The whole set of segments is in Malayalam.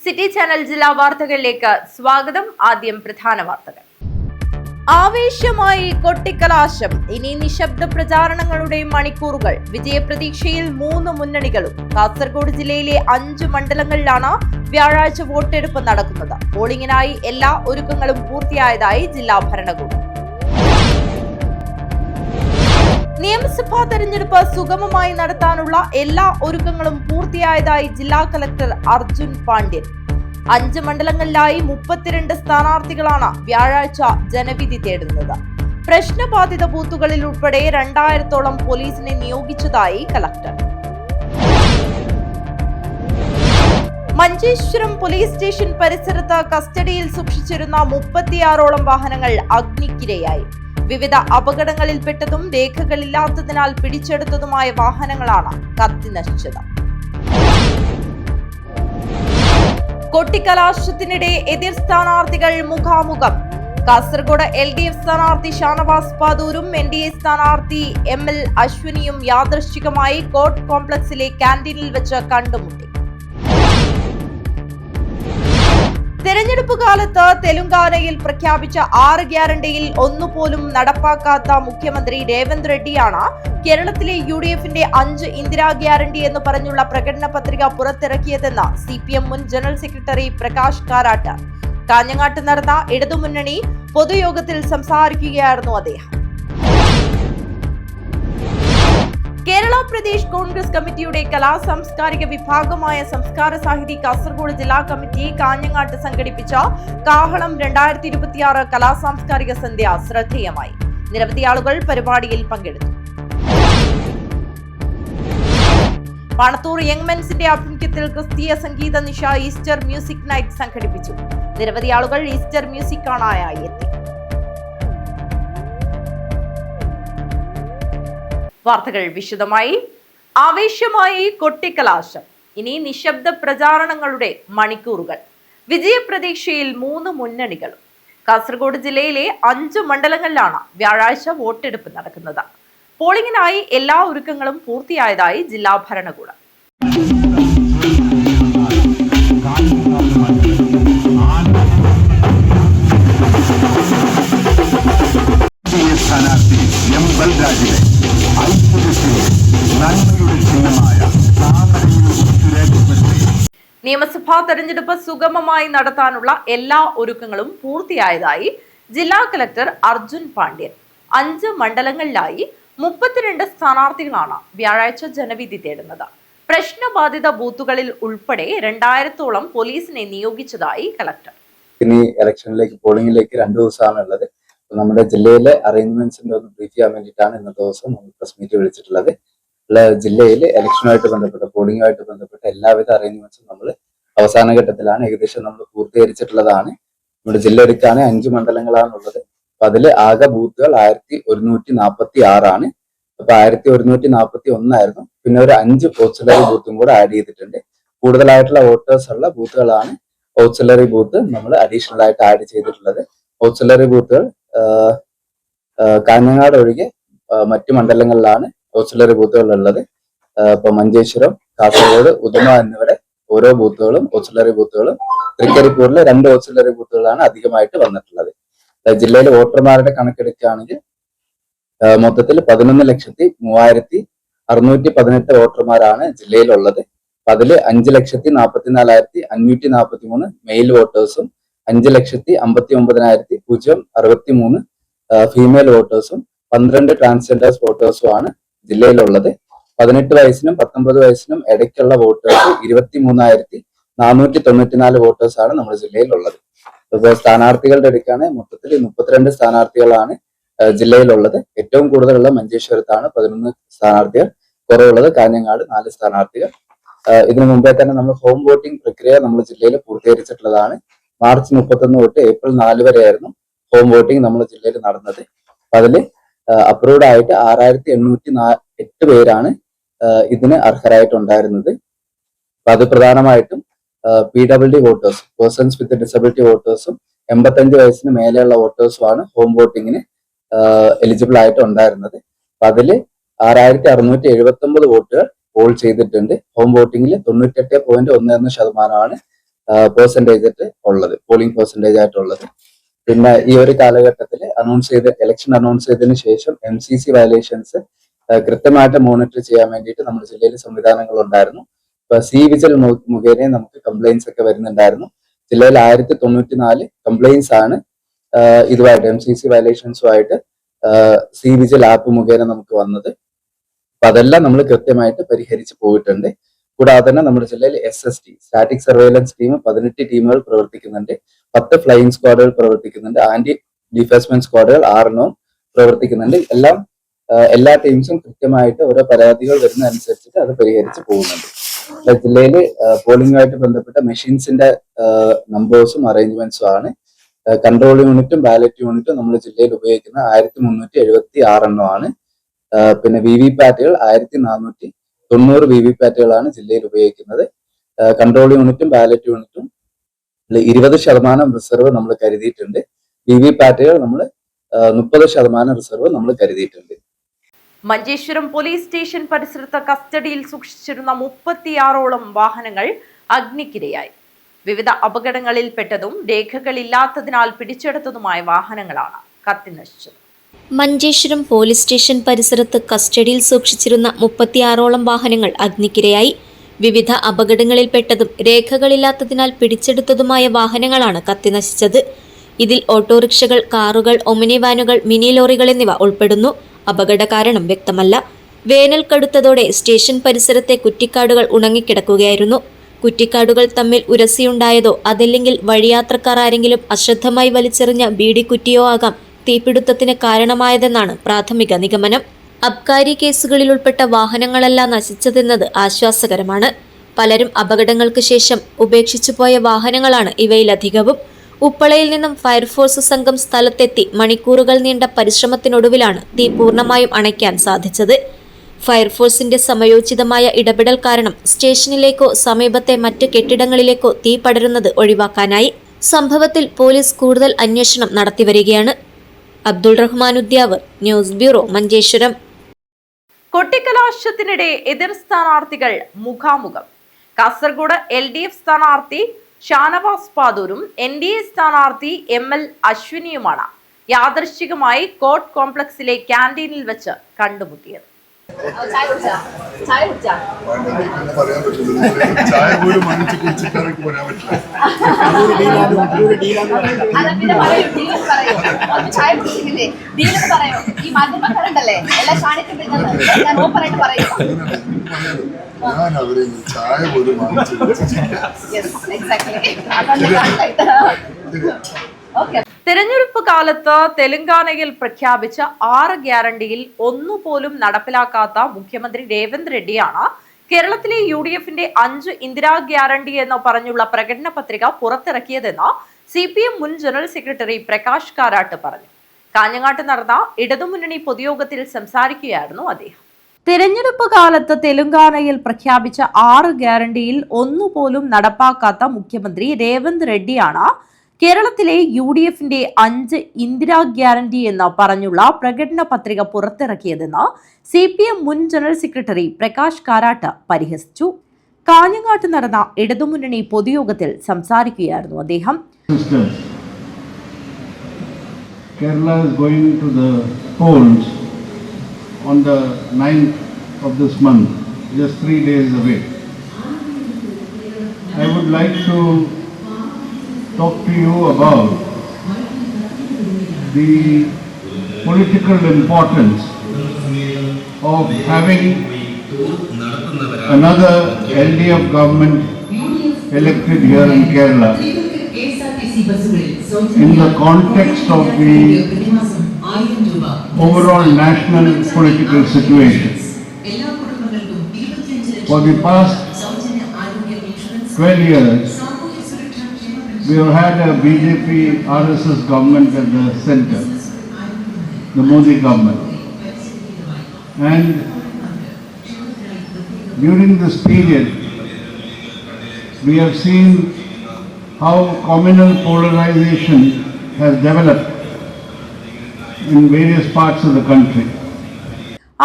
സിറ്റി ചാനൽ ജില്ലാ വാർത്തകളിലേക്ക് സ്വാഗതം. ആദ്യം പ്രധാന വാർത്തകൾ. ആവേശമായി കൊട്ടിക്കലാശം. ഇനി നിശബ്ദ പ്രചാരണങ്ങളുടെ മണിക്കൂറുകൾ. വിജയപ്രതീക്ഷയിൽ 3 മുന്നണികളും. കാസർഗോഡ് ജില്ലയിലെ 5 മണ്ഡലങ്ങളിലാണ് വ്യാഴാഴ്ച വോട്ടെടുപ്പ് നടക്കുന്നത്. പോളിംഗിനായി എല്ലാ ഒരുക്കങ്ങളും പൂർത്തിയായതായി ജില്ലാ ഭരണകൂടം. നിയമസഭാ തെരഞ്ഞെടുപ്പ് സുഗമമായി നടത്താനുള്ള എല്ലാ ഒരുക്കങ്ങളും പൂർത്തിയായതായി ജില്ലാ കളക്ടർ അർജുൻ പാണ്ഡ്യൻ. 5 മണ്ഡലങ്ങളിലായി 32 സ്ഥാനാർത്ഥികളാണ് വ്യാഴാഴ്ച ജനവിധി തേടുന്നത്. പ്രശ്നബാധിത ബൂത്തുകളിൽ ഉൾപ്പെടെ 2000-ഓളം പോലീസിനെ നിയോഗിച്ചതായി കളക്ടർ. മഞ്ചേശ്വരം പോലീസ് സ്റ്റേഷൻ പരിസരത്ത് കസ്റ്റഡിയിൽ സൂക്ഷിച്ചിരുന്ന 36-ഓളം വാഹനങ്ങൾ അഗ്നിക്കിരയായി. വിവിധ അപകടങ്ങളിൽപ്പെട്ടതും രേഖകളില്ലാത്തതിനാൽ പിടിച്ചെടുത്തതുമായ വാഹനങ്ങളാണ് കത്തി നശിച്ചത്. കൊട്ടിക്കലാശത്തിനിടെ എതിർ സ്ഥാനാർത്ഥികൾ മുഖാമുഖം. കാസർഗോഡ് LDF സ്ഥാനാർത്ഥി ഷാനവാസ് പാദൂരും NDA സ്ഥാനാർത്ഥി ML അശ്വിനിയും യാദൃശ്ചികമായി കോർട്ട് കോംപ്ലക്സിലെ ക്യാന്റീനിൽ വെച്ച് കണ്ടുമുട്ടി. തെരഞ്ഞെടുപ്പ് കാലത്ത് തെലുങ്കാനയിൽ പ്രഖ്യാപിച്ച 6 ഗ്യാരണ്ടിയിൽ ഒന്നുപോലും നടപ്പാക്കാത്ത മുഖ്യമന്ത്രി രേവന്ത് റെഡ്ഡിയാണ് കേരളത്തിലെ UDFന്റെ 5 ഇന്ദിരാ ഗ്യാരണ്ടി എന്ന് പറഞ്ഞുള്ള പ്രകടന പത്രിക പുറത്തിറക്കിയതെന്ന് CPM മുൻ ജനറൽ സെക്രട്ടറി പ്രകാശ് കാരാട്ട്. കാഞ്ഞങ്ങാട്ട് നടന്ന ഇടതുമുന്നണി പൊതുയോഗത്തിൽ സംസാരിക്കുകയായിരുന്നു അദ്ദേഹം. കേരള പ്രദേശ് കോൺഗ്രസ് കമ്മിറ്റിയുടെ കലാസാംസ്കാരിക വിഭാഗമായ സംസ്കാര സാഹിതി കാസർഗോഡ് ജില്ലാ കമ്മിറ്റി കാഞ്ഞങ്ങാട്ട് സംഘടിപ്പിച്ച കാഹളം 2026 കലാസാംസ്കാരിക സന്ധ്യ ശ്രദ്ധേയമായി. നിരവധി ആളുകൾ പരിപാടിയിൽ പങ്കെടുത്തു. പാണത്തൂർ യങ് മെൻസിന്റെ ആഭിമുഖ്യത്തിൽ ക്രിസ്തീയ സംഗീത നിശ ഈസ്റ്റർ മ്യൂസിക് നൈറ്റ് സംഘടിപ്പിച്ചു. നിരവധി ആളുകൾ ഈസ്റ്റർ മ്യൂസിക് കാണാനായി എത്തി. വാർത്തകൾ വിശദമായി. ആവേശമായി കൊട്ടിക്കലാശം. ഇനി നിശബ്ദ പ്രചാരണങ്ങളുടെ മണിക്കൂറുകൾ. വിജയപ്രതീക്ഷയിൽ 3 മുന്നണികളും. കാസർഗോഡ് ജില്ലയിലെ 5 മണ്ഡലങ്ങളിലാണ് വ്യാഴാഴ്ച വോട്ടെടുപ്പ് നടക്കുന്നത്. പോളിംഗിനായി എല്ലാ ഒരുക്കങ്ങളും പൂർത്തിയായതായി ജില്ലാ ഭരണകൂടം. നിയമസഭാ തെരഞ്ഞെടുപ്പ് സുഗമമായി നടത്താനുള്ള എല്ലാ ഒരുക്കങ്ങളും പൂർത്തിയായതായി ജില്ലാ കളക്ടർ അർജുൻ പാണ്ഡ്യൻ. 5 മണ്ഡലങ്ങളിലായി 32 സ്ഥാനാർത്ഥികളാണ് വ്യാഴാഴ്ച ജനവിധി തേടുന്നത്. പ്രശ്നബാധിത ബൂത്തുകളിൽ ഉൾപ്പെടെ 2000-ഓളം പോലീസിനെ നിയോഗിച്ചതായി കളക്ടർ. ഇനി ഇലക്ഷനിലേക്ക് പോളിംഗിലേക്ക് 2 ദിവസമാണ് ഉള്ളത്. നമ്മുടെ ജില്ലയിലെ അറേഞ്ച്മെന്റ്സിന്റെ ഒന്ന് ബ്രീഫ് ചെയ്യാൻ വേണ്ടിയിട്ടാണ് ഇന്നത്തെ ദിവസം നമ്മൾ പ്രസ് മീറ്റ് വിളിച്ചിട്ടുള്ളത്. ജില്ലയിൽ ഇലക്ഷനുമായിട്ട് ബന്ധപ്പെട്ട പോളിംഗുമായിട്ട് ബന്ധപ്പെട്ട എല്ലാവിധ അറേഞ്ച്മെന്റ്സും നമ്മൾ അവസാന ഘട്ടത്തിലാണ് ഏകദേശം നമ്മൾ പൂർത്തീകരിച്ചിട്ടുള്ളതാണ്. നമ്മുടെ ജില്ല എടുക്കുകയാണ് 5 മണ്ഡലങ്ങളാണുള്ളത്. അപ്പൊ അതില് ആകെ ബൂത്തുകൾ 1146 ആണ്. അപ്പൊ 1141 ആയിരുന്നു. പിന്നെ ഒരു 5 ഓക്സിലറി ബൂത്തും കൂടെ ആഡ് ചെയ്തിട്ടുണ്ട്. കൂടുതലായിട്ടുള്ള വോട്ടേഴ്സ് ഉള്ള ബൂത്തുകളാണ് ഓക്സിലറി ബൂത്ത് നമ്മൾ അഡീഷണൽ ആയിട്ട് ആഡ് ചെയ്തിട്ടുള്ളത്. ഓക്സിലറി ബൂത്തുകൾ കാഞ്ഞങ്ങാട് ഒഴികെ മറ്റു മണ്ഡലങ്ങളിലാണ് ഓക്സിലറി ബൂത്തുകൾ ഉള്ളത്. ഇപ്പൊ മഞ്ചേശ്വരം, കാസർഗോഡ്, ഉദുമ എന്നിവിടെ ഓരോ ബൂത്തുകളും ഓക്സിലറി ബൂത്തുകളും. തൃക്കരിപ്പൂരിലെ 2 ഓക്സിലറി ബൂത്തുകളാണ് അധികമായിട്ട് വന്നിട്ടുള്ളത്. ജില്ലയിലെ വോട്ടർമാരുടെ കണക്കെടുക്കുകയാണെങ്കിൽ മൊത്തത്തിൽ 11,03,618 വോട്ടർമാരാണ് ജില്ലയിലുള്ളത്. അതിൽ 5,44,543 മെയിൽ വോട്ടേഴ്സും 5,59,063 ഫീമെയിൽ വോട്ടേഴ്സും 12 ട്രാൻസ്ജെൻഡേഴ്സ് വോട്ടേഴ്സും ആണ് ജില്ലയിലുള്ളത്. 18 വയസ്സിനും 19 വയസ്സിനും ഇടയ്ക്കുള്ള വോട്ടേഴ്സ് 23,494 വോട്ടേഴ്സ് ആണ് നമ്മുടെ ജില്ലയിലുള്ളത്. ഇപ്പോൾ സ്ഥാനാർത്ഥികളുടെ എടുക്കാണ് മൊത്തത്തിൽ 32 സ്ഥാനാർത്ഥികളാണ് ജില്ലയിലുള്ളത്. ഏറ്റവും കൂടുതലുള്ള മഞ്ചേശ്വരത്താണ് 11 സ്ഥാനാർത്ഥികൾ, കുറവുള്ളത് കാഞ്ഞങ്ങാട് 4 സ്ഥാനാർത്ഥികൾ. ഇതിനു മുമ്പേ തന്നെ നമ്മൾ ഹോം വോട്ടിംഗ് പ്രക്രിയ നമ്മൾ ജില്ലയിൽ പൂർത്തീകരിച്ചിട്ടുള്ളതാണ്. മാർച്ച് 31 തൊട്ട് ഏപ്രിൽ 4 വരെയായിരുന്നു ഹോം വോട്ടിംഗ് നമ്മുടെ ജില്ലയിൽ നടന്നത്. അതില് അപ്രൂവ്ഡ് ആയിട്ട് 6,808 പേരാണ് ഇതിന് അർഹരായിട്ടുണ്ടായിരുന്നത്. അപ്പൊ അത് പ്രധാനമായിട്ടും PWD voters, persons with disability വോട്ടേഴ്സും 85 വയസ്സിന് മേലെയുള്ള വോട്ടേഴ്സുമാണ് ഹോം വോട്ടിങ്ങിന് എലിജിബിൾ ആയിട്ട് ഉണ്ടായിരുന്നത്. അപ്പൊ അതില് 6,679 വോട്ടുകൾ പോൾ ചെയ്തിട്ടുണ്ട്. ഹോം വോട്ടിംഗിൽ 98.11% പെർസെൻറ്റേജ് ഉള്ളത്, പോളിംഗ് പെർസെൻറ്റേജ് ആയിട്ടുള്ളത്. പിന്നെ ഈ ഒരു കാലഘട്ടത്തിൽ ഇലക്ഷൻ അനൗൺസ് ചെയ്തതിനു ശേഷം MCC വയലേഷൻസ് കൃത്യമായിട്ട് മോണിറ്റർ ചെയ്യാൻ വേണ്ടിയിട്ട് നമ്മുടെ ജില്ലയിൽ സംവിധാനങ്ങൾ ഉണ്ടായിരുന്നു. ഇപ്പൊ C-Vigil മുഖേന നമുക്ക് കംപ്ലൈൻസ് ഒക്കെ വരുന്നുണ്ടായിരുന്നു. ജില്ലയിൽ 1094 കംപ്ലൈൻസ് ആണ് ഇതുമായിട്ട് MCC വയലേഷൻസുമായിട്ട് C-Vigil ആപ്പ് മുഖേന നമുക്ക് വന്നത്. അപ്പൊ അതെല്ലാം നമ്മൾ കൃത്യമായിട്ട് പരിഹരിച്ച് പോയിട്ടുണ്ട്. കൂടാതെ തന്നെ നമ്മുടെ ജില്ലയിൽ SST സ്റ്റാറ്റിക് സർവൈലൻസ് ടീം 18 ടീമുകൾ പ്രവർത്തിക്കുന്നുണ്ട്, 10 ഫ്ലൈയിങ് സ്ക്വാഡുകൾ പ്രവർത്തിക്കുന്നുണ്ട്, ആന്റി ഡിഫേസ്മെന്റ് സ്ക്വാഡുകൾ 6 പ്രവർത്തിക്കുന്നുണ്ട്. എല്ലാ ടീംസും കൃത്യമായിട്ട് ഓരോ പരാതികൾ വരുന്ന അനുസരിച്ചിട്ട് അത് പരിഹരിച്ച് പോകുന്നുണ്ട്. ജില്ലയിൽ പോളിംഗുമായിട്ട് ബന്ധപ്പെട്ട മെഷീൻസിന്റെ നമ്പേഴ്സും അറേഞ്ച്മെന്റ്സും ആണ്. കൺട്രോൾ യൂണിറ്റും ബാലറ്റ് യൂണിറ്റും നമ്മുടെ ജില്ലയിൽ ഉപയോഗിക്കുന്ന 1376 ആണ്. പിന്നെ VVPATകൾ 1490 VVPATകളാണ് ജില്ലയിൽ ഉപയോഗിക്കുന്നത്. കൺട്രോൾ യൂണിറ്റും ബാലറ്റ് യൂണിറ്റും 20% റിസർവ് നമ്മൾ കരുതിയിട്ടുണ്ട്. VVPATകൾ നമ്മൾ 30% റിസർവ് നമ്മൾ കരുതിയിട്ടുണ്ട്. മഞ്ചേശ്വരം പോലീസ് സ്റ്റേഷൻ പരിസരത്ത് കസ്റ്റഡിയിൽ സൂക്ഷിച്ചിരുന്ന 36ഓളം വാഹനങ്ങൾ അഗ്നിക്കിരയായി. വിവിധ അപകടങ്ങളിൽപ്പെട്ടതും രേഖകളില്ലാത്തതിനാൽ പിടിച്ചെടുത്തതുമായ വാഹനങ്ങളാണ് കത്തിനശിച്ചത്. മഞ്ചേശ്വരം പോലീസ് സ്റ്റേഷൻ പരിസരത്ത് കസ്റ്റഡിയിൽ സൂക്ഷിച്ചിരുന്ന 36ഓളം വാഹനങ്ങൾ അഗ്നിക്കിരയായി. വിവിധ അപകടങ്ങളിൽപ്പെട്ടതും രേഖകളില്ലാത്തതിനാൽ പിടിച്ചെടുത്തതുമായ വാഹനങ്ങളാണ് കത്തിനശിച്ചത്. ഇതിൽ ഓട്ടോറിക്ഷകൾ, കാറുകൾ, ഒമിനി വാനുകൾ, മിനി ലോറികൾ എന്നിവ ഉൾപ്പെടുന്നു. അപകട കാരണം വ്യക്തമല്ല. വേനൽ കടുത്തതോടെ സ്റ്റേഷൻ പരിസരത്തെ കുറ്റിക്കാടുകൾ ഉണങ്ങിക്കിടക്കുകയായിരുന്നു. കുറ്റിക്കാടുകൾ തമ്മിൽ ഉരസിയുണ്ടായതോ അതല്ലെങ്കിൽ വഴിയാത്രക്കാർ ആരെങ്കിലും അശ്രദ്ധമായി വലിച്ചെറിഞ്ഞ ബീഡിക്കുറ്റിയോ ആകാം തീപിടുത്തത്തിന് കാരണമായതെന്നാണ് പ്രാഥമിക നിഗമനം. അബ്കാരി കേസുകളിൽ ഉൾപ്പെട്ട വാഹനങ്ങളല്ല നശിച്ചതെന്നത് ആശ്വാസകരമാണ്. പലരും അപകടങ്ങൾക്ക് ശേഷം ഉപേക്ഷിച്ചുപോയ വാഹനങ്ങളാണ് ഇവയിലധികവും. ഉപ്പളയിൽ നിന്നും ഫയർഫോഴ്സ് സംഘം സ്ഥലത്തെത്തി മണിക്കൂറുകൾ നീണ്ട പരിശ്രമത്തിനൊടുവിലാണ് തീ പൂർണ്ണമായും അണയ്ക്കാൻ സാധിച്ചത്. ഫയർഫോഴ്സിന്റെ സമയോചിതമായ ഇടപെടൽ കാരണം സ്റ്റേഷനിലേക്കോ സമീപത്തെ മറ്റ് കെട്ടിടങ്ങളിലേക്കോ തീ പടരുന്നത് ഒഴിവാക്കാനായി. സംഭവത്തിൽ പോലീസ് കൂടുതൽ അന്വേഷണം നടത്തിവരികയാണ്. Abdul Rahman Udyavar, news bureau, Manjeshwaram. കൊട്ടിക്കലാശത്തിനിടെ എതിർ സ്ഥാനാർത്ഥികൾ മുഖാമുഖം. കാസർഗോഡ് LDF സ്ഥാനാർത്ഥി ഷാനവാസ് പാദൂരും NDA സ്ഥാനാർത്ഥി ML അശ്വിനിയുമാണ് യാദൃശ്ചികമായി കോർട്ട് കോംപ്ലക്സിലെ ക്യാന്റീനിൽ വെച്ച് കണ്ടുമുട്ടിയത്. തെരഞ്ഞെടുപ്പ് കാലത്ത് തെലങ്കാനയിൽ പ്രഖ്യാപിച്ച 6 ഗ്യാരണ്ടിയിൽ ഒന്നുപോലും നടപ്പിലാക്കാത്ത മുഖ്യമന്ത്രി രേവന്ത് റെഡ്ഡിയാണ് കേരളത്തിലെ UDFന്റെ 5 ഇന്ദിരാ ഗ്യാരണ്ടി എന്ന് പറഞ്ഞുള്ള പ്രകടന പത്രിക പുറത്തിറക്കിയതെന്ന് CPM മുൻ ജനറൽ സെക്രട്ടറി പ്രകാശ് കാരാട്ട് പറഞ്ഞു. കാഞ്ഞങ്ങാട്ട് നടന്ന ഇടതുമുന്നണി പൊതുയോഗത്തിൽ സംസാരിക്കുകയായിരുന്നു അദ്ദേഹം. തെരഞ്ഞെടുപ്പ് കാലത്ത് തെലങ്കാനയിൽ പ്രഖ്യാപിച്ച 6 ഗ്യാരണ്ടിയിൽ ഒന്നുപോലും നടപ്പാക്കാത്ത മുഖ്യമന്ത്രി രേവന്ത് റെഡ്ഡിയാണ് കേരളത്തിലെ UDFന്റെ 5 ഇന്ദിരാ ഗ്യാരണ്ടി എന്ന് പറഞ്ഞുള്ള പ്രകടന പത്രിക പുറത്തിറക്കിയതെന്ന് CPM മുൻ ജനറൽ സെക്രട്ടറി പ്രകാശ് കാരാട്ട് പരിഹസിച്ചു. കാഞ്ഞങ്ങാട്ട് നടന്ന ഇടതുമുന്നണി പൊതുയോഗത്തിൽ സംസാരിക്കുകയായിരുന്നു അദ്ദേഹം. Kerala is going to the polls on the 9th of this month, just 3 days away. I would like to talk to you about the political importance of having another LDF government elected here in Kerala in the context of the overall national political situation. For the past 12 years, we have had a BJP RSS government at the center, the Modi government. And during this period, we have seen how communal polarization has developed in various parts of the country.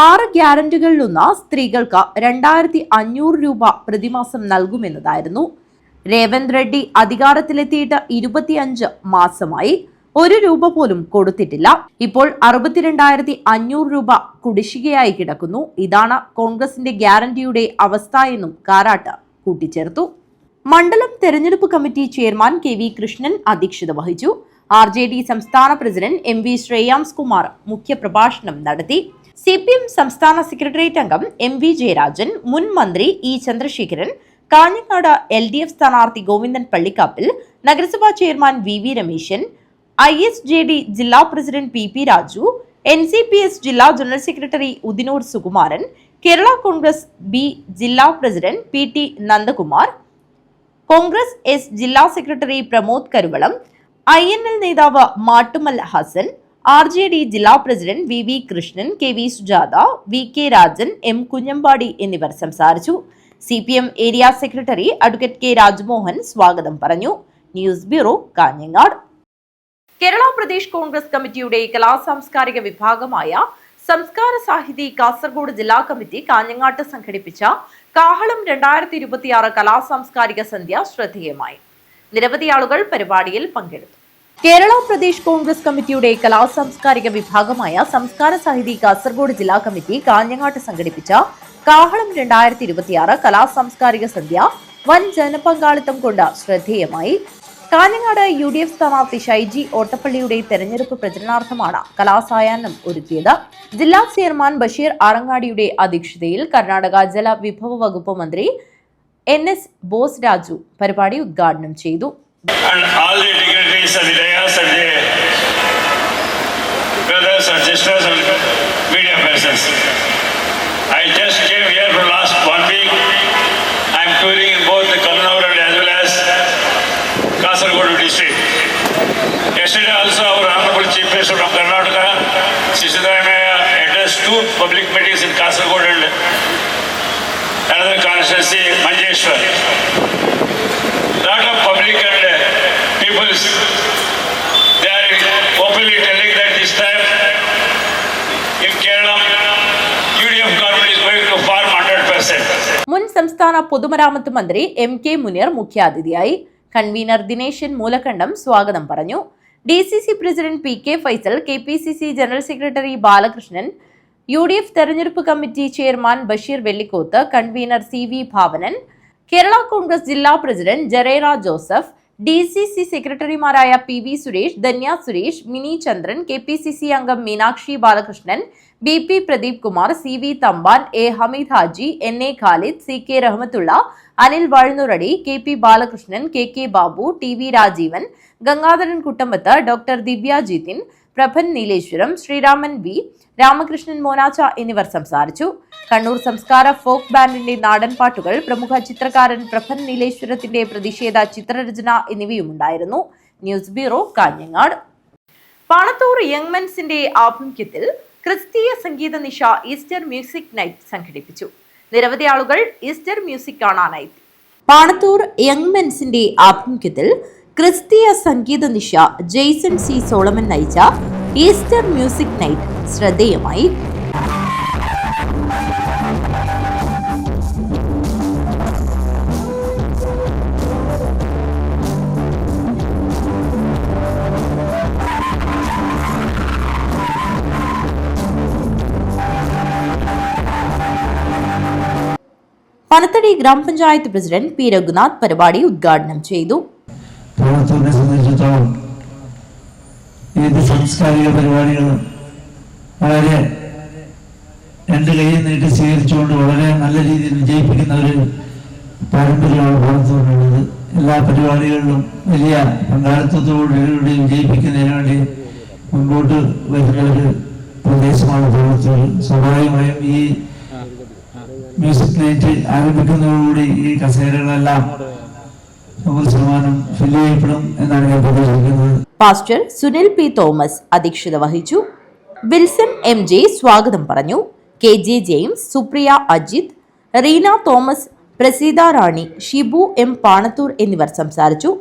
6 ഗ്യാരണ്ടികളിലൊന്ന് സ്ത്രീകൾക്ക് 2500 രൂപ പ്രതിമാസം നൽകുമെന്നതായിരുന്നു. രേവന്ത് റെഡ്ഡി അധികാരത്തിലെത്തിയിട്ട് 25 മാസമായി. 1 രൂപ പോലും കൊടുത്തിട്ടില്ല. ഇപ്പോൾ 62,500 രൂപ കുടിശ്ശികയായി കിടക്കുന്നു. ഇതാണ് കോൺഗ്രസിന്റെ ഗ്യാരണ്ടിയുടെ അവസ്ഥ എന്നും കാരാട്ട് കൂട്ടിച്ചേർത്തു. മണ്ഡലം തെരഞ്ഞെടുപ്പ് committee chairman K V Krishnan അധ്യക്ഷത വഹിച്ചു. RJD സംസ്ഥാന പ്രസിഡന്റ് MV ശ്രേയാംസ് കുമാർ മുഖ്യപ്രഭാഷണം നടത്തി. CPM സംസ്ഥാന സെക്രട്ടേറിയറ്റ് അംഗം MV ജയരാജൻ, മുൻ മന്ത്രി E ചന്ദ്രശേഖരൻ, കാഞ്ഞങ്ങാട് LDF സ്ഥാനാർത്ഥി ഗോവിന്ദൻ പള്ളിക്കാപ്പിൽ, നഗരസഭാ ചെയർമാൻ VV രമേശൻ, ISJD ജില്ലാ പ്രസിഡന്റ് PP രാജു, NCPS ജില്ലാ general secretary Udinur Sukumaran, Kerala Congress B ജില്ലാ president PT Nandakumar, Congress S ജില്ലാ സെക്രട്ടറി പ്രമോദ് കരുവളം, INL നേതാവ് മാട്ടുമൽ ഹസൻ, RJD ജില്ലാ president VV Krishnan, KV Sujatha, VK Rajan, M Kunjambadi എന്നിവർ സംസാരിച്ചു. CPM area secretary advocate K Rajmohan സ്വാഗതം പറഞ്ഞു. News bureau, Kanhangad. Kerala Pradesh Congress കമ്മിറ്റിയുടെ കലാസാംസ്കാരിക വിഭാഗമായ സംസ്കാര സാഹിതി കാസർഗോഡ് ജില്ലാ കമ്മിറ്റി കാഞ്ഞങ്ങാട്ട് സംഘടിപ്പിച്ച കാഹളം 2026 കലാസാംസ്കാരിക സന്ധ്യ ശ്രദ്ധേയമായി. നിരവധി ആളുകൾ പരിപാടിയിൽ പങ്കെടുത്തു. കേരള പ്രദേശ് കോൺഗ്രസ് കമ്മിറ്റിയുടെ കലാസാംസ്കാരിക വിഭാഗമായ സംസ്കാര സാഹിതി കാസർഗോഡ് ജില്ലാ കമ്മിറ്റി കാഞ്ഞങ്ങാട്ട് സംഘടിപ്പിച്ച കാഹളം 2026 കലാസാംസ്കാരിക സന്ധ്യ വൻ ജനപങ്കാളിത്തം കൊണ്ട് ശ്രദ്ധേയമായി. കാഞ്ഞങ്ങാട് UDF സ്ഥാനാർത്ഥി ഷൈജി ഓട്ടപ്പള്ളിയുടെ തെരഞ്ഞെടുപ്പ് പ്രചരണാർത്ഥമാണ് കലാസായാഹ്നം ഒരുക്കിയത്. ജില്ലാ ചെയർമാൻ ബഷീർ ആറങ്ങാടിയുടെ അധ്യക്ഷതയിൽ കർണാടക ജലവിഭവ വകുപ്പ് മന്ത്രി NS ബോസ് രാജു പരിപാടി ഉദ്ഘാടനം ചെയ്തു. Kasaragod district. Yesterday also our Honorable Chief Minister from Karnataka, Sisidharamaiah, addressed 2 public meetings in Kasaragod and another constituency, Manjeshwar. Lot of public and people, they are openly telling that this time in Kerala, UDF government is going to farm 100%. മുൻ സംസ്ഥാന പൊതുമരാമത്ത് മന്ത്രി MK മുനീർ മുഖ്യാതിഥിയായി. കൺവീനർ ദിനേശൻ മൂലക്കണ്ടം സ്വാഗതം പറഞ്ഞു. DCC president PK Faisal, KPCC general secretary Balakrishnan, UDF തെരഞ്ഞെടുപ്പ് committee chairman Basheer Vellikkoth, convener CV Bhavanan, Kerala Congress ജില്ലാ പ്രസിഡന്റ് ജറേറ ജോസഫ്, DCC സെക്രട്ടറിമാരായ PV സുരേഷ്, ധന്യ സുരേഷ്, മിനി ചന്ദ്രൻ, KPCC അംഗം Meenakshi Balakrishnan, BP Pradeep Kumar, CV Thampan, A Hameed Haji, NA Khalid, CK Rahmathulla, Anil Vazhunnoradi, KP Balakrishnan, KK Babu, TV Rajeevan, Gangadharan Kuttambath, doctor Divya Jithin, Prabhan Nileshwaram, Sreeraman V, Ramakrishnan Monacha എന്നിവർ സംസാരിച്ചു. കണ്ണൂർ സംസ്കാര ഫോക്ക് ബാൻഡിന്റെ നാടൻ പാട്ടുകൾ, പ്രമുഖ ചിത്രകാരൻ പ്രഭൻ നീലേശ്വരത്തിന്റെ പ്രതിഷേധ ചിത്രരചന എന്നിവയുമുണ്ടായിരുന്നു. News bureau, Kanhangad. Panathur young മെൻസിന്റെ ആഭിമുഖ്യത്തിൽ ക്രിസ്തീയ സംഗീത നിശ ഈസ്റ്റർ മ്യൂസിക് നൈറ്റ് സംഘടിപ്പിച്ചു. നിരവധി ആളുകൾ ഈസ്റ്റർ മ്യൂസിക് കാണാനായി. പാണത്തൂർ യങ് മെൻസിന്റെ ആഭിമുഖ്യത്തിൽ ക്രിസ്തീയ സംഗീത നിശ ജെയ്സൺ C സോളമൻ നയിച്ച ഈസ്റ്റർ മ്യൂസിക് നൈറ്റ് ശ്രദ്ധേയമായി. പനത്തടി ഗ്രാമപഞ്ചായത്ത് പ്രസിഡന്റ് P രഘുനാഥ് പരിപാടി ഉദ്ഘാടനം ചെയ്തു. പാണത്തൂരിനെ സംബന്ധിച്ചിടത്തോളം ഏത് സാംസ്കാരിക പരിപാടികളും വളരെ 2 കൈയിൽ നീട്ടി സ്വീകരിച്ചുകൊണ്ട് വളരെ നല്ല രീതിയിൽ വിജയിപ്പിക്കുന്ന ഒരു പാരമ്പര്യമാണ് പാണത്തൂരിനുള്ളത്. എല്ലാ പരിപാടികളിലും വലിയ പങ്കാളിത്തത്തോടുകൂടി വിജയിപ്പിക്കുന്നതിന് വേണ്ടി മുൻപോട്ട് വരുന്ന ഒരു പ്രദേശമാണ് പാണത്തൂർ. സ്വാഭാവികമായും ഈ മ്യൂസിക് നൈറ്റ് ആരംഭിക്കുന്നതോടുകൂടി ഈ കസേരകളെല്ലാം 100% ഫില്ല് ചെയ്യപ്പെടും എന്നാണ് ഞാൻ പ്രതീക്ഷിക്കുന്നത്. പാസ്റ്റർ സുനിൽ P തോമസ് അധ്യക്ഷത വഹിച്ചു. വിൽസൺ MJ സ്വാഗതം പറഞ്ഞു. KJ James, Supriya Ajith, Reena Thomas, Praseetha Rani, Shibu M Panathur എന്നിവർ സംസാരിച്ചു.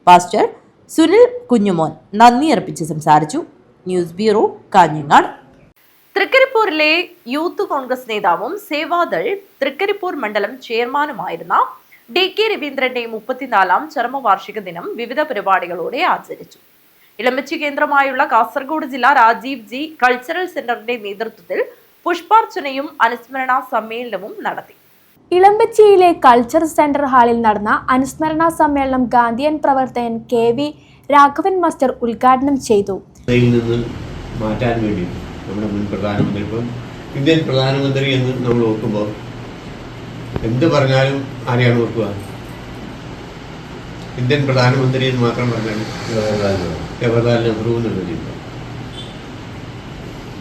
പാസ്റ്റർ സുനിൽ കുഞ്ഞുമോൻ നന്ദി അർപ്പിച്ച് സംസാരിച്ചു. News bureau, Kanhangad. തൃക്കരിപ്പൂരിലെ യൂത്ത് കോൺഗ്രസ് നേതാവും സേവാദൾ തൃക്കരിപ്പൂർ മണ്ഡലം ചെയർമാനുമായിരുന്ന DK രവീന്ദ്രന്റെ 34ാം ചരമവാർഷിക ദിനം വിവിധ പരിപാടികളോടെ ആചരിച്ചു. ഇളമ്പച്ചി കേന്ദ്രമായുള്ള കാസർഗോഡ് ജില്ലാ രാജീവ് ജി കൾച്ചറൽ സെന്ററിന്റെ നേതൃത്വത്തിൽ പുഷ്പാർച്ചനയും അനുസ്മരണ സമ്മേളനവും നടത്തി. ഇളമ്പച്ചിയിലെ കൾച്ചർ സെന്റർ ഹാളിൽ നടന്ന അനുസ്മരണ സമ്മേളനം ഗാന്ധിയൻ പ്രവർത്തകൻ KV രാഘവൻ മാസ്റ്റർ ഉദ്ഘാടനം ചെയ്തു. മാറ്റാൻ വേണ്ടി നമ്മുടെ മുൻ പ്രധാനമന്ത്രി, ഇപ്പം ഇന്ത്യൻ പ്രധാനമന്ത്രി എന്ന് നമ്മൾ ഓർക്കുമ്പോൾ എന്ത് പറഞ്ഞാലും ആരെയാണ് ഓർക്കുക? ഇന്ത്യൻ പ്രധാനമന്ത്രി എന്ന് മാത്രം പറഞ്ഞാൽ ജവഹർലാൽ നെഹ്റു എന്നുള്ളത്.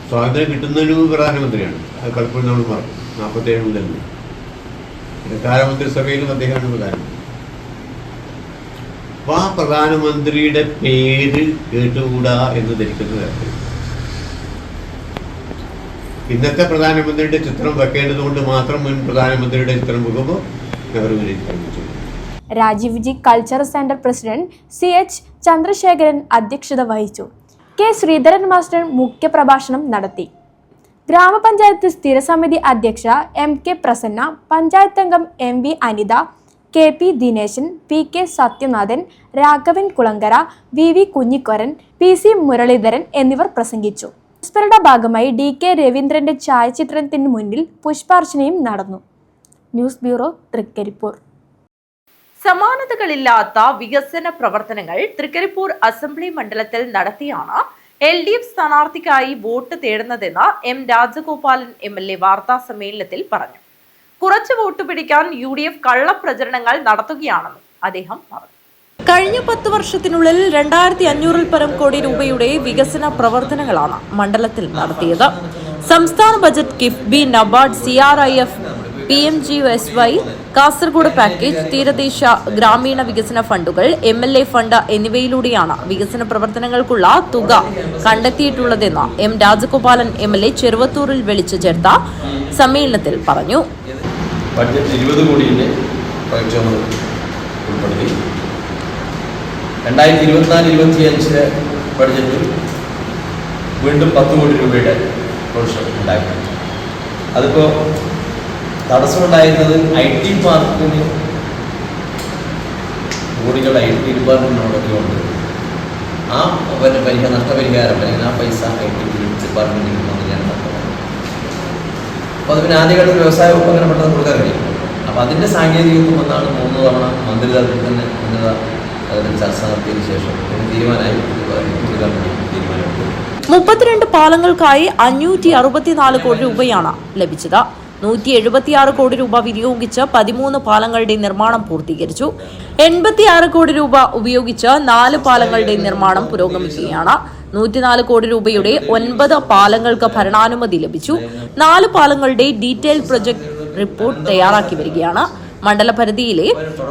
സ്വാതന്ത്ര്യം കിട്ടുന്നൊരു പ്രധാനമന്ത്രിയാണ്, അത് പലപ്പോഴും നമ്മൾ മറക്കും. 47 മുതൽ പ്രധാനമന്ത്രിസഭയിലും അദ്ദേഹമാണ് പ്രധാനമന്ത്രി. അപ്പോൾ ആ പ്രധാനമന്ത്രിയുടെ പേര് കേട്ടുകൂടാ എന്ന് ധരിക്കുന്ന തരത്തിൽ ഇന്നത്തെ പ്രധാനമന്ത്രിയുടെ ചിത്രം വെക്കേണ്ടതുകൊണ്ട് മാത്രം മുൻ പ്രധാനമന്ത്രിയുടെ ചിത്രം വെക്കുമ്പോൾ നെഹ്റുവിനെ ചിത്രം. Rajiv ji culture centre president CH Chandrasekharan അധ്യക്ഷത വഹിച്ചു. K ശ്രീധരൻ മാസ്റ്റർ മുഖ്യപ്രഭാഷണം നടത്തി. ഗ്രാമപഞ്ചായത്ത് സ്ഥിരസമിതി അധ്യക്ഷ MK പ്രസന്ന, പഞ്ചായത്ത് അംഗം MV Anitha, KP Dineshan, PK Sathyanathan, Raghavan Kulangara, VV കുഞ്ഞിക്കൊരൻ, PC Muraleedharan എന്നിവർ പ്രസംഗിച്ചു. അനുസ്മരണ ഭാഗമായി DK രവീന്ദ്രന്റെ ഛായാചിത്രത്തിന് മുന്നിൽ പുഷ്പാർച്ചനയും നടന്നു. News bureau, Thrikaripur. സമാനതകളില്ലാത്ത വികസന പ്രവർത്തനങ്ങൾ തൃക്കരിപ്പൂർ അസംബ്ലി മണ്ഡലത്തിൽ നടത്തിയാണ് LDF സ്ഥാനാർത്ഥിക്കായി വോട്ട് തേടുന്നതെന്ന് M രാജഗോപാലൻ MLA വാർത്താ സമ്മേളനത്തിൽ പറഞ്ഞു. കുറച്ച് വോട്ട് പിടിക്കാൻ UDF കള്ളപ്രചരണങ്ങൾ നടത്തുകയാണെന്നും അദ്ദേഹം പറഞ്ഞു. കഴിഞ്ഞ 10 വർഷത്തിനുള്ളിൽ 2500-ൽ പരം കോടി രൂപയുടെ വികസന പ്രവർത്തനങ്ങളാണ് മണ്ഡലത്തിൽ നടത്തിയത്. സംസ്ഥാന budget, KIIFB, NABARD, CRIF, PMGSY, Kasaragod package, തീരദേശ ഗ്രാമീണ വികസന ഫണ്ടുകൾ, MLA ഫണ്ട് എന്നിവയിലൂടെയാണ് വികസന പ്രവർത്തനങ്ങൾക്കുള്ള തുക കണ്ടെത്തിയിട്ടുള്ളതെന്ന് M രാജഗോപാലൻ MLA ചെറുവത്തൂരിൽ വിളിച്ചു ചേർത്ത സമ്മേളനത്തിൽ പറഞ്ഞു. ബഡ്ജറ്റ് 20 കോടിയുടെ പ്രൊജക്റ്റുകൾ ഉൾപ്പെടുത്തി 2024-25 ബഡ്ജറ്റിൽ വീണ്ടും 10 കോടി രൂപയുടെ പ്രൊജക്ഷൻ ഉണ്ടായിട്ടുണ്ട്. അതിപ്പോൾ തടസ്സമുണ്ടായിരുന്നത് IT പാർക്കിന് കോടികൾ IT ഡിപ്പാർട്ട്മെൻറ്റ് മുടക്കിക്കൊണ്ട് ആ നഷ്ടപരിഹാരം അല്ലെങ്കിൽ ആ പൈസ IT ഡിപ്പാർട്ട്മെൻറ്റിൽ വന്നില്ലാന്ന് പറഞ്ഞത്. അപ്പോൾ അത് പിന്നെ ആദ്യഘട്ടത്തിൽ വ്യവസായ വകുപ്പ് അങ്ങനെ പെട്ടെന്ന് കൊടുക്കാൻ കഴിയും. അപ്പോൾ അതിൻ്റെ സാങ്കേതികത്വം വന്നാണ് 3 തവണ മന്ത്രിതലത്തിൽ തന്നെ ഉന്നത അതിന് ചർച്ച നടത്തിയതിനു ശേഷം തീരുമാനമായി കൊടുക്കാൻ വേണ്ടി തീരുമാനമെടുത്തു. 32 പാലങ്ങൾക്കായി 564 കോടി രൂപയാണ് ലഭിച്ചത്. 176 കോടി രൂപ വിനിയോഗിച്ച് 13 പാലങ്ങളുടെ നിർമ്മാണം പൂർത്തീകരിച്ചു. 86 കോടി രൂപ ഉപയോഗിച്ച് 4 പാലങ്ങളുടെ നിർമ്മാണം പുരോഗമിക്കുകയാണ്. 104 കോടി രൂപയുടെ 9 പാലങ്ങൾക്ക് ഭരണാനുമതി ലഭിച്ചു. 4 പാലങ്ങളുടെ ഡീറ്റെയിൽ പ്രൊജക്ട് റിപ്പോർട്ട് തയ്യാറാക്കി വരികയാണ്. മണ്ഡലപരിധിയിലെ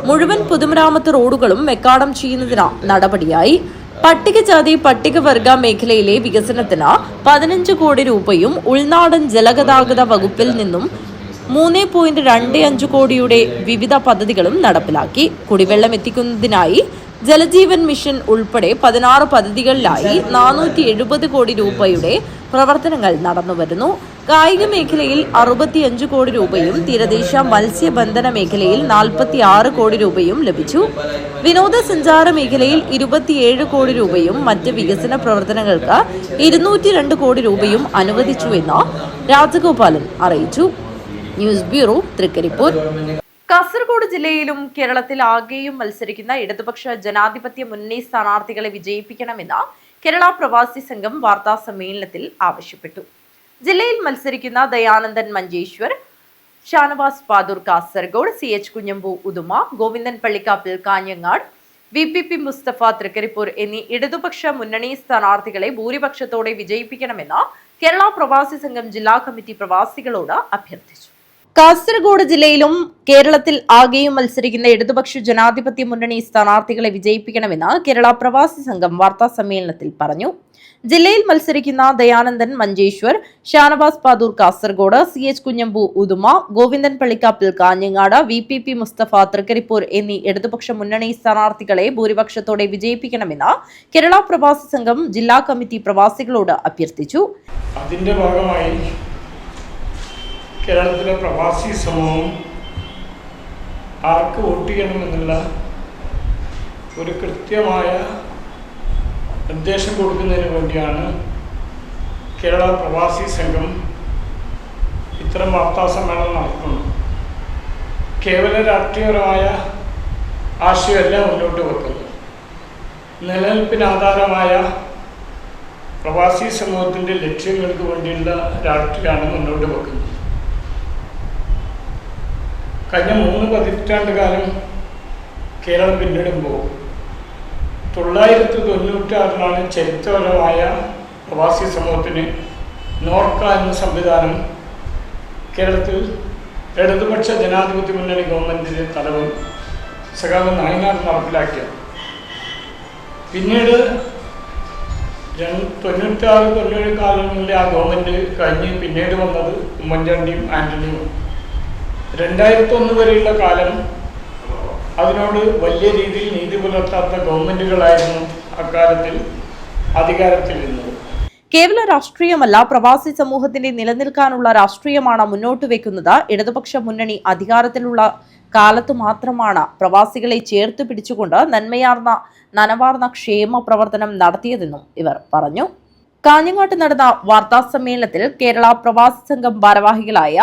മുഴുവൻ പൊതുമരാമത്ത് റോഡുകളും മെക്കാഡം ചെയ്യുന്നതിന് നടപടിയായി. പട്ടികജാതി പട്ടികവർഗ മേഖലയിലെ വികസനത്തിന് 15 കോടി രൂപയും ഉൾനാടൻ ജലഗതാഗത വകുപ്പിൽ നിന്നും 3.25 കോടിയുടെ വിവിധ പദ്ധതികളും നടപ്പിലാക്കി. കുടിവെള്ളം എത്തിക്കുന്നതിനായി ജലജീവൻ മിഷൻ ഉൾപ്പെടെ 16 പദ്ധതികളിലായി 470 കോടി രൂപയുടെ പ്രവർത്തനങ്ങൾ നടന്നുവരുന്നു. കായിക മേഖലയിൽ 65 കോടി രൂപയും തീരദേശ മത്സ്യബന്ധന മേഖലയിൽ 46 കോടി രൂപയും ലഭിച്ചു. വിനോദസഞ്ചാര മേഖലയിൽ 27 കോടി രൂപയും മറ്റ് വികസന പ്രവർത്തനങ്ങൾക്ക് 202 കോടി രൂപയും അനുവദിച്ചുവെന്ന് രാജഗോപാലൻ അറിയിച്ചു. News bureau, Trikaripur. കാസർഗോഡ് ജില്ലയിലും കേരളത്തിലാകെയും മത്സരിക്കുന്ന ഇടതുപക്ഷ ജനാധിപത്യ മുന്നണി സ്ഥാനാർത്ഥികളെ വിജയിപ്പിക്കണമെന്ന് കേരള പ്രവാസി സംഘം വാർത്താ സമ്മേളനത്തിൽ ആവശ്യപ്പെട്ടു. ജില്ലയിൽ മത്സരിക്കുന്ന ദയാനന്ദൻ മഞ്ചേശ്വർ, ഷാനവാസ് പാദൂർ കാസർഗോഡ്, CH കുഞ്ഞമ്പു ഉദുമ, ഗോവിന്ദൻ പള്ളിക്കാപ്പിൽ കാഞ്ഞങ്ങാട്, VPP മുസ്തഫ തൃക്കരിപ്പൂർ എന്നീ ഇടതുപക്ഷ മുന്നണി സ്ഥാനാർത്ഥികളെ ഭൂരിപക്ഷത്തോടെ വിജയിപ്പിക്കണമെന്ന് കേരള പ്രവാസി സംഘം ജില്ലാ കമ്മിറ്റി പ്രവാസികളോട് അഭ്യർത്ഥിച്ചു. കാസർഗോഡ് ജില്ലയിലും കേരളത്തിൽ ആകെയും മത്സരിക്കുന്ന ഇടതുപക്ഷ ജനാധിപത്യ മുന്നണി സ്ഥാനാർത്ഥികളെ വിജയിപ്പിക്കണമെന്ന് കേരള പ്രവാസി സംഘം വാർത്താ സമ്മേളനത്തിൽ പറഞ്ഞു. ജില്ലയിൽ മത്സരിക്കുന്ന ദയാനന്ദൻ മഞ്ചേശ്വർ, ഷാനവാസ് പാദൂർ കാസർഗോഡ്, CH കുഞ്ഞമ്പു ഉദുമ, ഗോവിന്ദൻ പള്ളിക്കാപ്പിൽ കാഞ്ഞങ്ങാട്, VPP മുസ്തഫ തൃക്കരിപ്പൂർ എന്നീ ഇടതുപക്ഷ മുന്നണി സ്ഥാനാർത്ഥികളെ ഭൂരിപക്ഷത്തോടെ വിജയിപ്പിക്കണമെന്ന് കേരള പ്രവാസി സംഘം ജില്ലാ കമ്മിറ്റി പ്രവാസികളോട് അഭ്യർത്ഥിച്ചു. അതിന്റെ ഭാഗമായി കേരളത്തിലെ പ്രവാസി സമൂഹം ആർക്ക് വോട്ട് ചെയ്യണമെന്നുള്ള ഒരു കൃത്യമായ നിർദ്ദേശം കൊടുക്കുന്നതിന് വേണ്ടിയാണ് കേരള പ്രവാസി സംഘം ഇത്തരം വാർത്താസമ്മേളനം നടത്തുന്നത്. കേവല രാഷ്ട്രീയപരമായ ആശയമല്ല മുന്നോട്ട് വെക്കുന്നത്. നിലനിൽപ്പിന് ആധാരമായ പ്രവാസി സമൂഹത്തിൻ്റെ ലക്ഷ്യങ്ങൾക്ക് വേണ്ടിയുള്ള രാഷ്ട്രീയമാണ് മുന്നോട്ട് വെക്കുന്നത്. കഴിഞ്ഞ 3 പതിറ്റാണ്ട് കാലം കേരളം പിന്നിടുമ്പോൾ 996 ചരിത്രപരമായ പ്രവാസി സമൂഹത്തിന് നോർക്ക എന്ന സംവിധാനം കേരളത്തിൽ ഇടതുപക്ഷ ജനാധിപത്യ മുന്നണി ഗവൺമെൻറ്റിൻ്റെ തലവൻ സഖാവ് നായനാർ നടപ്പിലാക്കിയത്. പിന്നീട് 96-97 കാലങ്ങളിലെ ആ ഗവൺമെൻറ് കഴിഞ്ഞ് പിന്നീട് വന്നത് ഉമ്മൻചാണ്ടിയും ആൻ്റണിയും. 2001 വരെയുള്ള കാലം അതിനോട് വലിയ രീതിയിൽ നീതി പുലർത്താത്ത ഗവൺമെൻറ്റുകളായിരുന്നു അക്കാലത്തിൽ അധികാരത്തിലിരുന്നത്. കേവല രാഷ്ട്രീയമല്ല, പ്രവാസി സമൂഹത്തിന്റെ നിലനിൽക്കാനുള്ള രാഷ്ട്രീയമാണ് മുന്നോട്ട് വെക്കുന്നത്. ഇടതുപക്ഷ മുന്നണി അധികാരത്തിലുള്ള കാലത്തു മാത്രമാണ് പ്രവാസികളെ ചേർത്ത് പിടിച്ചുകൊണ്ട് നനവാർന്ന ക്ഷേമ പ്രവർത്തനം നടത്തിയതെന്നും ഇവർ പറഞ്ഞു. കാഞ്ഞങ്ങാട്ട് നടന്ന വാർത്താ സമ്മേളനത്തിൽ കേരള പ്രവാസി സംഘം ഭാരവാഹികളായ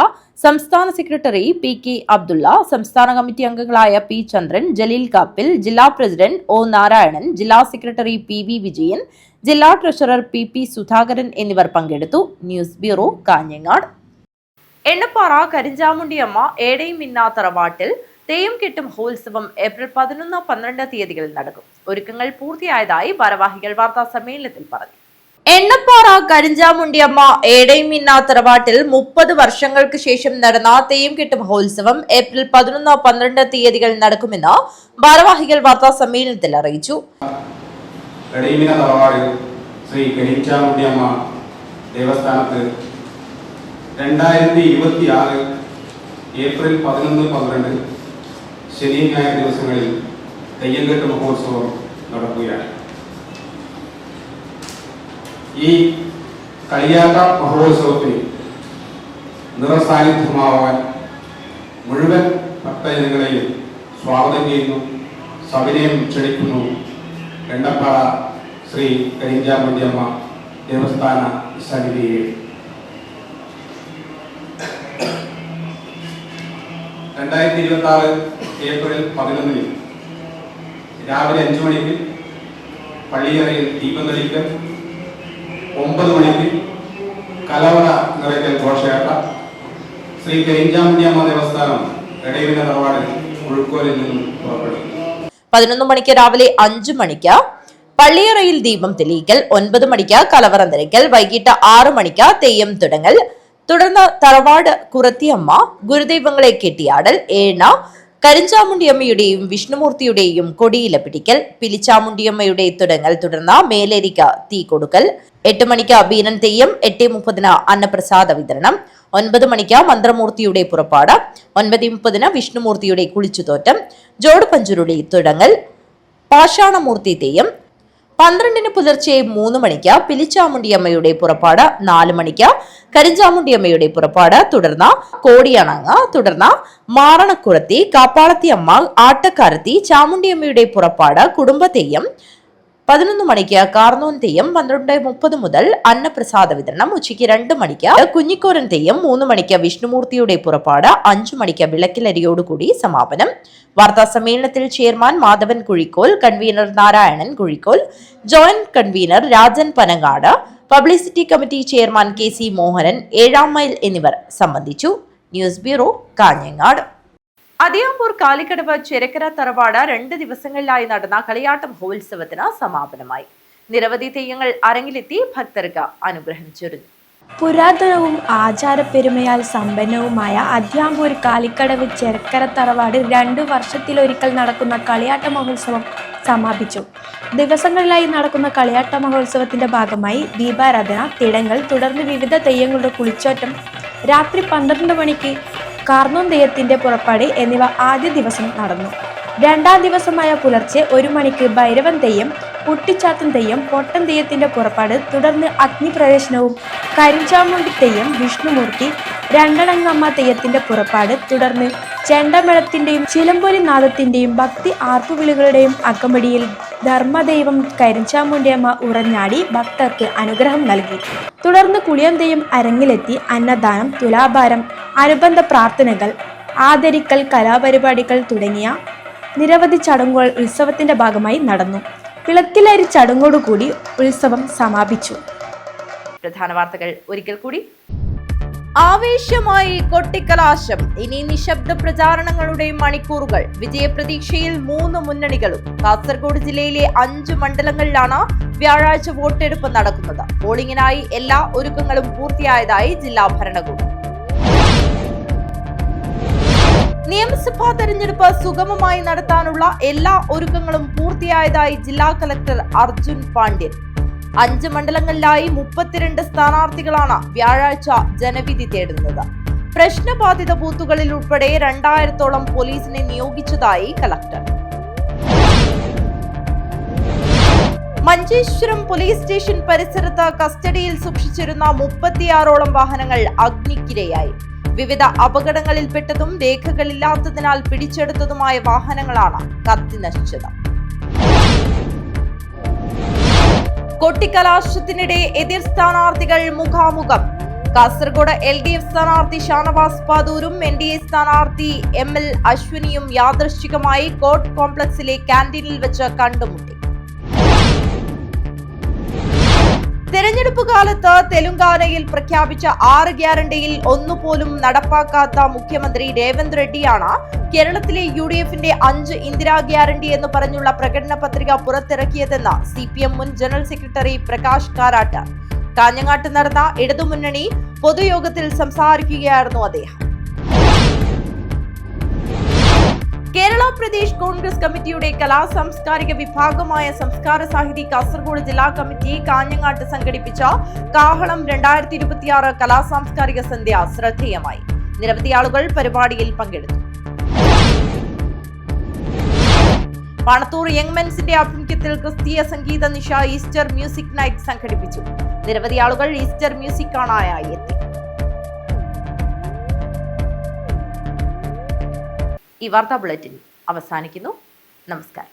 സംസ്ഥാന സെക്രട്ടറി PK അബ്ദുള്ള, സംസ്ഥാന കമ്മിറ്റി അംഗങ്ങളായ P ചന്ദ്രൻ, ജലീൽ കാപ്പിൽ, ജില്ലാ പ്രസിഡന്റ് O നാരായണൻ, ജില്ലാ സെക്രട്ടറി PV വിജയൻ, ജില്ലാ ട്രഷറർ PP സുധാകരൻ എന്നിവർ പങ്കെടുത്തു. News bureau, Kanhangad. എണ്ണപ്പാറ കരിഞ്ചാമുണ്ടിയമ്മ ഏടയും തറവാട്ടിൽ തെയ്യം കെട്ടും മഹോത്സവം ഏപ്രിൽ 11-12 തീയതികളിൽ നടക്കും. ഒരുക്കങ്ങൾ പൂർത്തിയായതായി ഭാരവാഹികൾ വാർത്താ സമ്മേളനത്തിൽ പറഞ്ഞു. എണ്ണപ്പാറ കരിഞ്ചാമുണ്ടിയമ്മ ഏടയും തറവാട്ടിൽ 30 വർഷങ്ങൾക്ക് ശേഷം നടന്ന തെയ്യം കെട്ട് മഹോത്സവം ഏപ്രിൽ 11-12 തീയതികളിൽ നടക്കുമെന്ന് ഭാരവാഹികൾ വാർത്താ സമ്മേളനത്തിൽ അറിയിച്ചു. ശ്രീ കരിഞ്ചാമുണ്ടിയമ്മ ദേവസ്ഥാനത്ത് 2026 ഏപ്രിൽ 11-12 ശനി ഞായർ ദിവസങ്ങളിൽ തെയ്യംകെട്ട് മഹോത്സവം നടക്കുകയാണ്. ഈ കളിയാട്ട മഹോത്സവത്തിന് നിറസാന്നിധ്യമാവാൻ മുഴുവൻ ഭക്തജനങ്ങളെയും സ്വാഗതം ചെയ്യുന്നു, സവിനയം ക്ഷണിക്കുന്നു. എണ്ണപ്പാറ ശ്രീ കരിഞ്ചാമുണ്ടിയമ്മ ദേവസ്ഥാന സന്നിധിയെ 2026 ഏപ്രിൽ 11 രാവിലെ 5 മണിക്ക് പള്ളിയറയിൽ ദീപം തെളിക്കൽ, 9 മണിക്ക് കലവറ നിറയ്ക്കൽ ഘോഷയാത്ര. ശ്രീ കരിഞ്ചാമുണ്ടിയമ്മ ദേവസ്ഥാനം എടയിവിന തറവാട് ഉൾക്കോലിൽ നിന്നും പുറപ്പെടും. 11 മണിക്ക് രാവിലെ 5 മണിക്ക് പള്ളിയറയിൽ ദീപം തെളിയിക്കൽ, 9 മണിക്ക് കലവറ നിറയ്ക്കൽ, വൈകിട്ട് 6 മണിക്ക് തെയ്യം തുടങ്ങൽ, തുടർന്ന് തറവാട് കുറത്തിയമ്മ ഗുരുദൈവങ്ങളെ കെട്ടിയാടൽ, 7 കരിഞ്ചാമുണ്ടിയമ്മയുടെയും വിഷ്ണുമൂർത്തിയുടെയും കൊടിയില പിടിക്കൽ, പിലിച്ചാമുണ്ടിയമ്മയുടെ തുടങ്ങൽ, തുടർന്ന് മേലേരിക്ക് തീ കൊടുക്കൽ, 8 മണിക്ക് ബീനൻ തെയ്യം, 8:30 അന്നപ്രസാദ വിതരണം, 9 മണിക്ക് മന്ത്രമൂർത്തിയുടെ പുറപ്പാട്, 9:30 വിഷ്ണുമൂർത്തിയുടെ കുളിച്ചുതോറ്റം, ജോഡ് പഞ്ചുരുടെ തുടങ്ങൽ, പാഷാണമൂർത്തി തെയ്യം, 12 പുലർച്ചെ 3 മണിക്ക് പിലിച്ചാമുണ്ടിയമ്മയുടെ പുറപ്പാട്, 4 മണിക്ക് കരിഞ്ചാമുണ്ടിയമ്മയുടെ പുറപ്പാട്, തുടർന്ന് കോടിയണങ്ങ്, തുടർന്ന് മാറണക്കുറത്തി, കാപ്പാളത്തിയമ്മ, ആട്ടക്കാരത്തി, ചാമുണ്ടിയമ്മയുടെ പുറപ്പാട്, കുടുംബതെയ്യം, 11 മണിക്ക് കാർന്നോൻ തെയ്യം, 12:30 മുതൽ അന്നപ്രസാദ വിതരണം, ഉച്ചയ്ക്ക് 2 മണിക്ക് കുഞ്ഞിക്കോരൻ തെയ്യം, 3 മണിക്ക് വിഷ്ണുമൂർത്തിയുടെ പുറപ്പാട്, 5 മണിക്ക് വിളക്കിലരിയോടുകൂടി സമാപനം. വാർത്താ സമ്മേളനത്തിൽ chairman Madhavan Kuzhikkol, convener Narayanan Kuzhikkol, joint convener Rajan Panangad, publicity committee chairman KC Mohanan, 7 mile എന്നിവർ സംബന്ധിച്ചു. News bureau, Kanhangad. അതിയാമ്പൂർ കാലിക്കടവ് ചെരക്കര തറവാട് 2 ദിവസങ്ങളിലായി നടന്ന കളിയാട്ട മഹോത്സവത്തിന് സമാപനമായി. നിരവധി തെയ്യങ്ങൾ അരങ്ങിലെത്തി ഭക്തർക്ക് അനുഗ്രഹം ചൊരിഞ്ഞു. പുരാതനവും ആചാരപ്പെരുമയാൽ സമ്പന്നവുമായ അതിയാമ്പൂർ കാലിക്കടവ് ചെരക്കര തറവാട് 2 വർഷത്തിലൊരിക്കൽ നടക്കുന്ന കളിയാട്ട മഹോത്സവം സമാപിച്ചു. ദിവസങ്ങളിലായി നടക്കുന്ന കളിയാട്ട മഹോത്സവത്തിന്റെ ഭാഗമായി ദീപാരാധന, തിടങ്ങൽ, തുടർന്ന് വിവിധ തെയ്യങ്ങളുടെ കുളിച്ചോറ്റം, രാത്രി 12 മണിക്ക് കാർന്നോൻ തെയ്യത്തിന്റെ പുറപ്പാട് എന്നിവ ആദ്യ ദിവസം നടന്നു. 2ാം ദിവസമായ പുലർച്ചെ 1 മണിക്ക് ഭൈരവൻ തെയ്യം, കുട്ടിച്ചാത്തൻ തെയ്യം, പൊട്ടൻ തെയ്യത്തിന്റെ പുറപ്പാട്, തുടർന്ന് അഗ്നിപ്രവേശനവും, കരിഞ്ചാമുണ്ടി തെയ്യം, വിഷ്ണുമൂർത്തി, രണ്ടടങ്ങമ്മ തെയ്യത്തിന്റെ പുറപ്പാട്, തുടർന്ന് ചെണ്ടമേളത്തിന്റെയും ചിലമ്പൊലി നാദത്തിന്റെയും ഭക്തി ആർപ്പുവിളികളുടെയും അകമ്പടിയിൽ ധർമ്മദൈവം കരിഞ്ചാമുണ്ടിയമ്മ ഉറഞ്ഞാടി ഭക്തർക്ക് അനുഗ്രഹം നൽകി. തുടർന്ന് കുളിയം തെയ്യം അരങ്ങിലെത്തി അന്നദാനം, തുലാഭാരം, അനുബന്ധ പ്രാർത്ഥനകൾ, ആദരിക്കൽ, കലാപരിപാടികൾ തുടങ്ങിയ നിരവധി ചടങ്ങുകൾ ഉത്സവത്തിന്റെ ഭാഗമായി നടന്നു. വിളക്കിലേറി ചടങ്ങോടുകൂടി ഉത്സവം സമാപിച്ചു. പ്രധാന വാർത്തകൾ ഒരിക്കൽ കൂടി. ആവേശമായി കൊട്ടിക്കലാശം. ഇനി നിശബ്ദ പ്രചാരണങ്ങളുടെ മണിക്കൂറുകൾ. വിജയപ്രതീക്ഷയിൽ 3 മുന്നണികളും. കാസർഗോഡ് ജില്ലയിലെ 5 മണ്ഡലങ്ങളിലാണ് വ്യാഴാഴ്ച വോട്ടെടുപ്പ് നടക്കുന്നത്. പോളിംഗിനായി എല്ലാ ഒരുക്കങ്ങളും പൂർത്തിയായതായി ജില്ലാ ഭരണകൂടം. നിയമസഭാ തെരഞ്ഞെടുപ്പ് സുഗമമായി നടത്താനുള്ള എല്ലാ ഒരുക്കങ്ങളും പൂർത്തിയായതായി ജില്ലാ കളക്ടർ അർജുൻ പാണ്ഡ്യൻ. 5 മണ്ഡലങ്ങളിലായി 32 സ്ഥാനാർത്ഥികളാണ് വ്യാഴാഴ്ച ജനവിധി തേടുന്നത്. പ്രശ്നബാധിത ബൂത്തുകളിൽ ഉൾപ്പെടെ 2000-ഓളം പോലീസിനെ നിയോഗിച്ചതായി കളക്ടർ. മഞ്ചേശ്വരം പോലീസ് സ്റ്റേഷൻ പരിസരത്ത് കസ്റ്റഡിയിൽ സൂക്ഷിച്ചിരുന്ന 36-ഓളം വാഹനങ്ങൾ അഗ്നിക്കിരയായി. വിവിധ അപകടങ്ങളിൽപ്പെട്ടതും രേഖകളില്ലാത്തതിനാൽ പിടിച്ചെടുത്തതുമായ വാഹനങ്ങളാണ് കത്തിനശിച്ചത്. കൊട്ടിക്കലാശത്തിനിടെ എതിർ സ്ഥാനാർത്ഥികൾ മുഖാമുഖം. കാസർഗോഡ് LDF സ്ഥാനാർത്ഥി ഷാനവാസ് പാദൂരും NDA സ്ഥാനാർത്ഥി ML അശ്വിനിയും യാദൃശ്ചികമായി കോർട്ട് കോംപ്ലക്സിലെ ക്യാന്റീനിൽ വെച്ച് കണ്ടുമുട്ടി. തെരഞ്ഞെടുപ്പ് കാലത്ത് തെലുങ്കാനയിൽ പ്രഖ്യാപിച്ച 6 ഗ്യാരണ്ടിയിൽ ഒന്നുപോലും നടപ്പാക്കാത്ത മുഖ്യമന്ത്രി രേവന്ത് റെഡ്ഡിയാണ് കേരളത്തിലെ UDFന്റെ 5 ഇന്ദിരാ ഗ്യാരണ്ടി എന്ന് പറഞ്ഞുള്ള പ്രകടന പത്രിക പുറത്തിറക്കിയതെന്ന് CPM മുൻ ജനറൽ സെക്രട്ടറി പ്രകാശ് കാരാട്ട്. കാഞ്ഞങ്ങാട്ട് നടന്ന ഇടതുമുന്നണി പൊതുയോഗത്തിൽ സംസാരിക്കുകയായിരുന്നു അദ്ദേഹം. കേരള പ്രദേശ് കോൺഗ്രസ് കമ്മിറ്റിയുടെ കലാസാംസ്കാരിക വിഭാഗമായ സംസ്കാര സാഹിതി കാസർഗോഡ് ജില്ലാ കമ്മിറ്റി കാഞ്ഞങ്ങാട്ട് സംഘടിപ്പിച്ച കാഹളം 2026 കലാസാംസ്കാരിക സന്ധ്യ ശ്രദ്ധേയമായി. നിരവധി ആളുകൾ പരിപാടിയിൽ പങ്കെടുത്തു. പണത്തൂർ യങ് മെൻസിന്റെ ആഭിമുഖ്യത്തിൽ ക്രിസ്തീയ സംഗീത നിശ ഈസ്റ്റർ മ്യൂസിക് നൈറ്റ് സംഘടിപ്പിച്ചു. നിരവധി ആളുകൾ ഈസ്റ്റർ മ്യൂസിക് കാണാനായി എത്തി. ഈ വാർത്താ ബുള്ളറ്റിൻ അവസാനിക്കുന്നു. നമസ്കാരം.